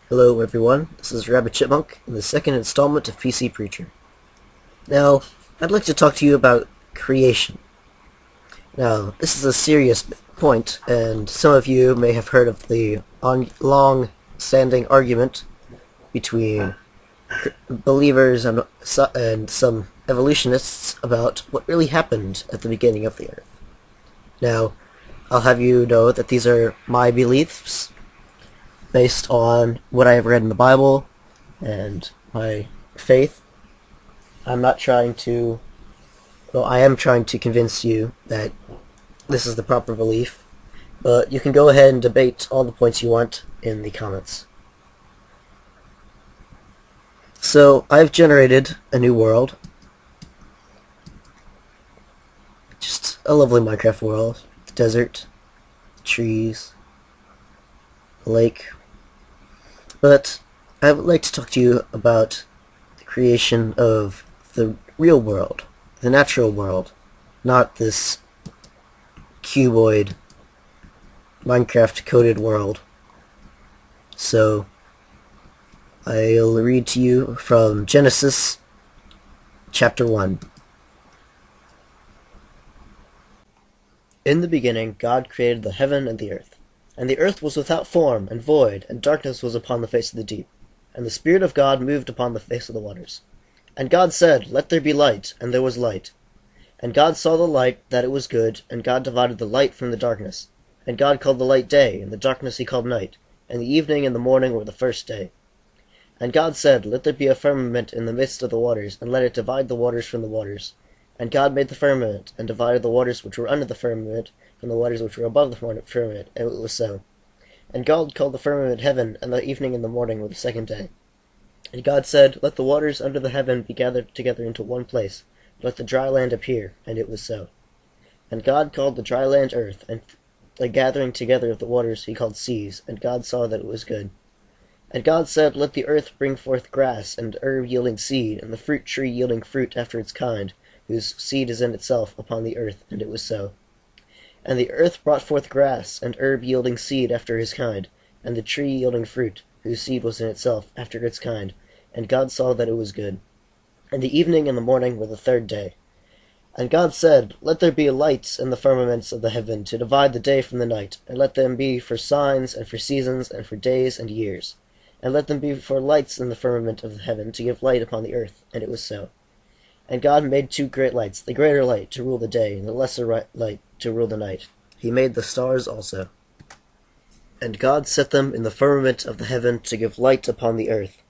Hello everyone, this is Rabbit Chipmunk in the second installment of PC Preacher. Now, I'd like to talk to you about creation. Now, this is a serious point, and some of you may have heard of the long-standing argument between believers and some evolutionists about what really happened at the beginning of the Earth. Now, I'll have you know that these are my beliefs, based on what I have read in the Bible and my faith. I am trying to convince you that this is the proper belief, but you can go ahead and debate all the points you want in the comments. So, I've generated a new world. Just a lovely Minecraft world. The desert, trees, a lake. But I would like to talk to you about the creation of the real world, the natural world, not this cuboid Minecraft-coded world. So, I'll read to you from Genesis chapter 1. In the beginning, God created the heaven and the earth. And the earth was without form and void, and darkness was upon the face of the deep. And the Spirit of God moved upon the face of the waters. And God said, Let there be light, and there was light. And God saw the light, that it was good, and God divided the light from the darkness. And God called the light day, and the darkness he called night. And the evening and the morning were the first day. And God said, Let there be a firmament in the midst of the waters, and let it divide the waters from the waters. And God made the firmament, and divided the waters which were under the firmament from the waters which were above the firmament, and it was so. And God called the firmament heaven, and the evening and the morning were the second day. And God said, Let the waters under the heaven be gathered together into one place, let the dry land appear, and it was so. And God called the dry land earth, and the gathering together of the waters he called seas, and God saw that it was good. And God said, Let the earth bring forth grass, and herb yielding seed, and the fruit tree yielding fruit after its kind, whose seed is in itself upon the earth, and it was so. And the earth brought forth grass, and herb yielding seed after his kind, and the tree yielding fruit, whose seed was in itself after its kind. And God saw that it was good. And the evening and the morning were the third day. And God said, Let there be lights in the firmaments of the heaven, to divide the day from the night, and let them be for signs, and for seasons, and for days and years. And let them be for lights in the firmament of the heaven, to give light upon the earth. And it was so. And God made two great lights, the greater light to rule the day, and the lesser light to rule the night. He made the stars also. And God set them in the firmament of the heaven to give light upon the earth,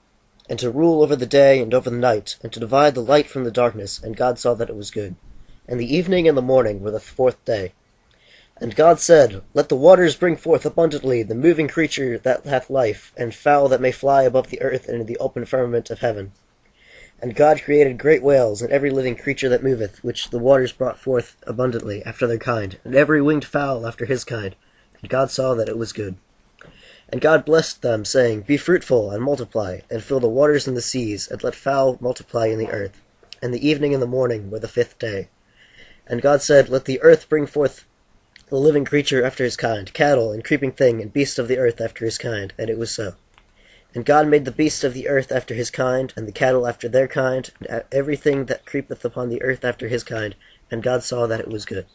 and to rule over the day and over the night, and to divide the light from the darkness. And God saw that it was good. And the evening and the morning were the fourth day. And God said, Let the waters bring forth abundantly the moving creature that hath life, and fowl that may fly above the earth and in the open firmament of heaven. And God created great whales, and every living creature that moveth, which the waters brought forth abundantly after their kind, and every winged fowl after his kind. And God saw that it was good. And God blessed them, saying, Be fruitful, and multiply, and fill the waters and the seas, and let fowl multiply in the earth. And the evening and the morning were the fifth day. And God said, Let the earth bring forth the living creature after his kind, cattle, and creeping thing, and beast of the earth after his kind. And it was so. And God made the beasts of the earth after his kind, and the cattle after their kind, and everything that creepeth upon the earth after his kind. And God saw that it was good.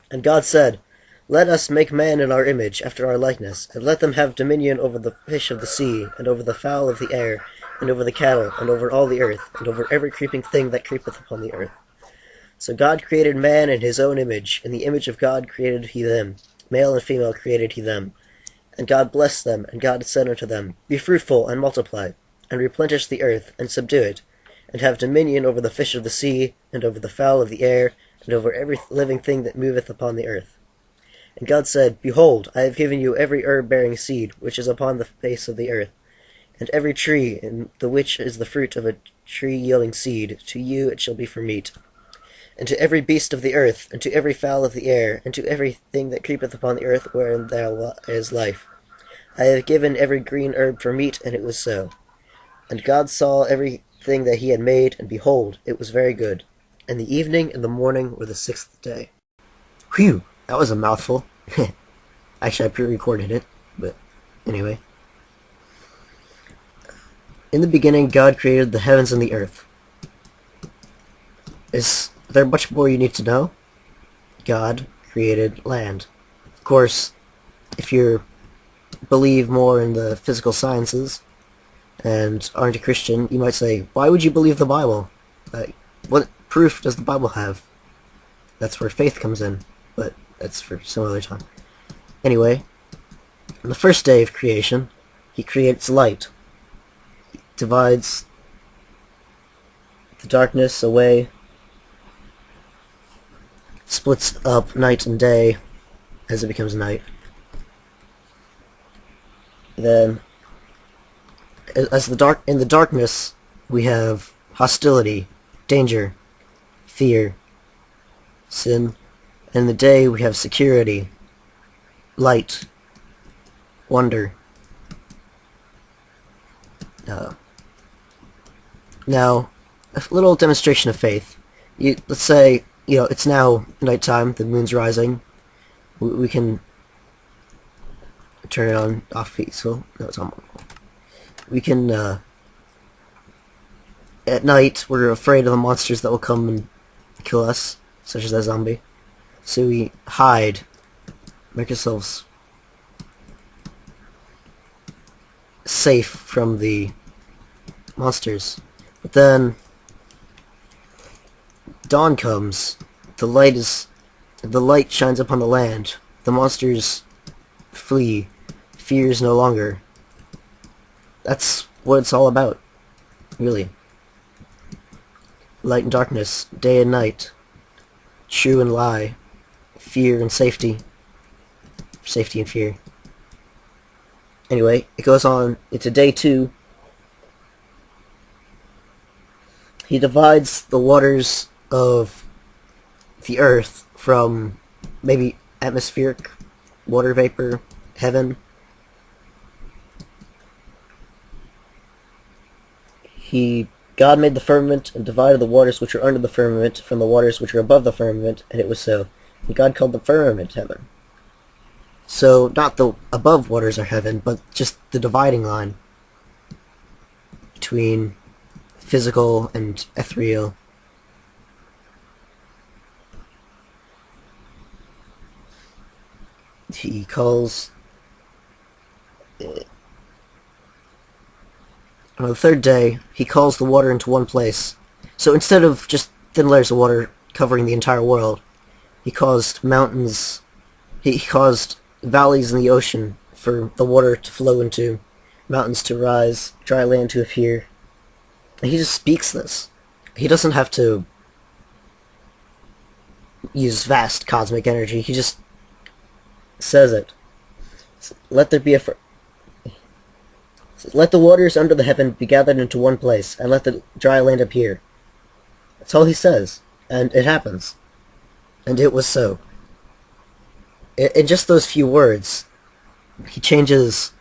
And God said, Let us make man in our image, after our likeness, and let them have dominion over the fish of the sea, and over the fowl of the air, and over the cattle, and over all the earth, and over every creeping thing that creepeth upon the earth. So God created man in his own image. In the image of God created he them. Male and female created he them. And God blessed them, and God said unto them, Be fruitful, and multiply, and replenish the earth, and subdue it, and have dominion over the fish of the sea, and over the fowl of the air, and over every living thing that moveth upon the earth. And God said, Behold, I have given you every herb-bearing seed, which is upon the face of the earth, and every tree, in the which is the fruit of a tree yielding seed, to you it shall be for meat. And to every beast of the earth, and to every fowl of the air, and to every thing that creepeth upon the earth wherein there is life, I have given every green herb for meat, and it was so. And God saw everything that he had made, and behold, it was very good. And the evening and the morning were the sixth day. Whew, that was a mouthful. Actually, I pre-recorded it, but anyway. In the beginning, God created the heavens and the earth. Is there much more you need to know? God created land. Of course, if you believe more in the physical sciences and aren't a Christian, you might say, why would you believe the Bible? What proof does the Bible have? That's where faith comes in, but that's for some other time. Anyway, on the first day of creation, he creates light. He divides the darkness away, splits up night and day as it becomes night. Then, in the darkness, we have hostility, danger, fear, sin. In the day, we have security, light, wonder. Now, a little demonstration of faith. Let's say, it's now nighttime, the moon's rising. We can turn it on, off peaceful. No, it's on. We can, at night, we're afraid of the monsters that will come and kill us, such as that zombie. So we hide, make ourselves safe from the monsters. But then dawn comes, the light shines upon the land, the monsters flee, fear is no longer. That's what it's all about, really. Light and darkness, day and night, true and lie, fear and safety, safety and fear. Anyway, it goes on into day 2. He divides the waters of the earth from maybe atmospheric, water vapor, heaven. God made the firmament and divided the waters which are under the firmament from the waters which are above the firmament, and it was so. And God called the firmament heaven. So, not the above waters are heaven, but just the dividing line between physical and ethereal. He calls on the third day, he calls the water into one place. So instead of just thin layers of water covering the entire world, he caused mountains, he caused valleys in the ocean for the water to flow into, mountains to rise, dry land to appear. And he just speaks this. He doesn't have to use vast cosmic energy, he just says it. Let there be let the waters under the heaven be gathered into one place, and let the dry land appear. That's all he says, and it happens. And it was so. In just those few words, he changes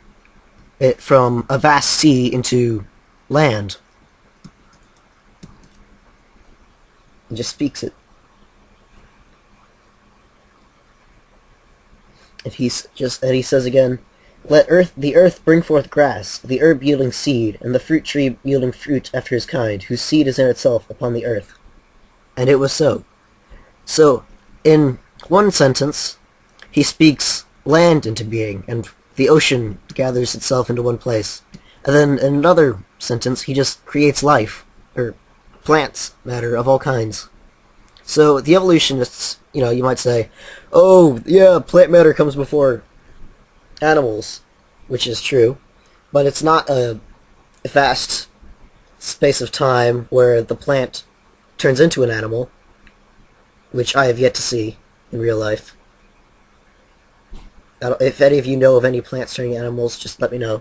it from a vast sea into land. He just speaks it. And he says again, let the earth bring forth grass, the herb yielding seed, and the fruit tree yielding fruit after his kind, whose seed is in itself upon the earth. And it was so. So, in one sentence, he speaks land into being, and the ocean gathers itself into one place. And then in another sentence, he just creates life, or plants, matter of all kinds. So the evolutionists, you might say, oh, yeah, plant matter comes before animals, which is true, but it's not a vast space of time where the plant turns into an animal, which I have yet to see in real life. If any of you know of any plants turning animals, just let me know.